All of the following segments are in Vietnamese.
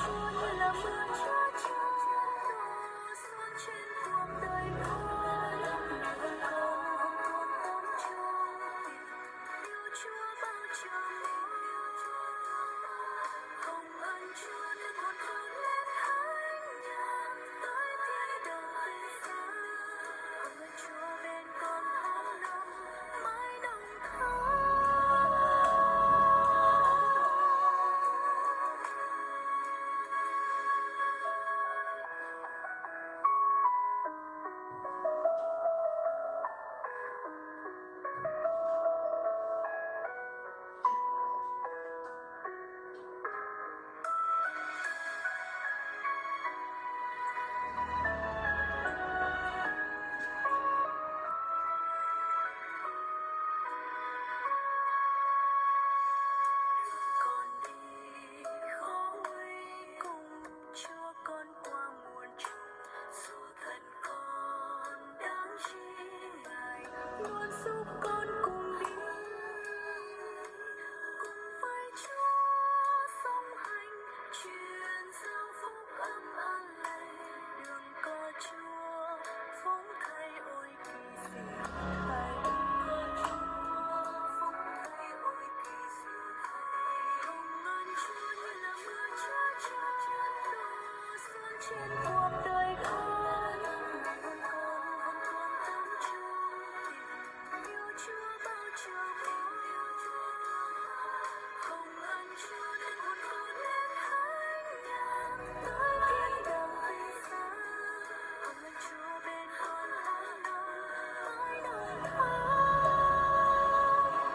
chúa như là mưa chúa chúa đổ xuống trên cuộc đời con hồng con tâm trong tình yêu chúa bao trùm hồng ân chúa như con vươn lên thánh nhạc tới thiên đàng từ xa hồng ân chúa bên con tháng năm mãi đồng thắm. Con đi khó nguy cùng Chúa con qua muôn trùng dù thân con đáng chi Ngài luôn giúp con cùng đi cùng với Chúa song hành truyền giao phúc âm an lành đường có Chúa phóng thay ôi kỳ diệu thay có Chúa phóng thay ôi kỳ diệu thay hồng ân Chúa như là mưa chúa chúa đổ xuống trên cuộc đời con hồng con tâm trong tình yêu Chúa bao trùm hồng ân Chúa như con vươn lên thánh nhạc tới thiên đàng từ xa hồng ân Chúa bên con tháng năm mãi đồng thắm.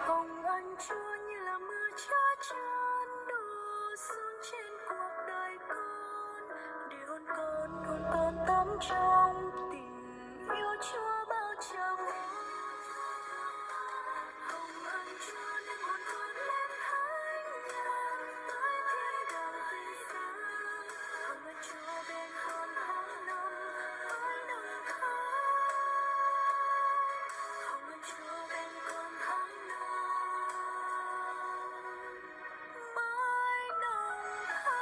Hồng ân Chúa như là mưa chúa chan đổ xuống trên cuộc đời con để hồn con tắm trong tình yêu Chúa bao trùm hồng ân Chúa như con vươn lên thánh nhạc tới thiên đàng từ xa hồng ân Chúa bên con tháng năm mãi đồng thắm. Hồng ân Chúa bên con tháng năm mãi đồng thắm.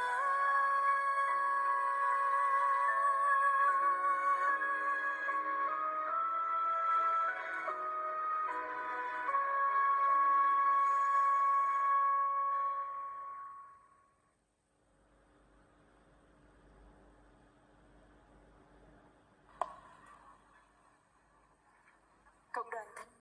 Cộng đoàn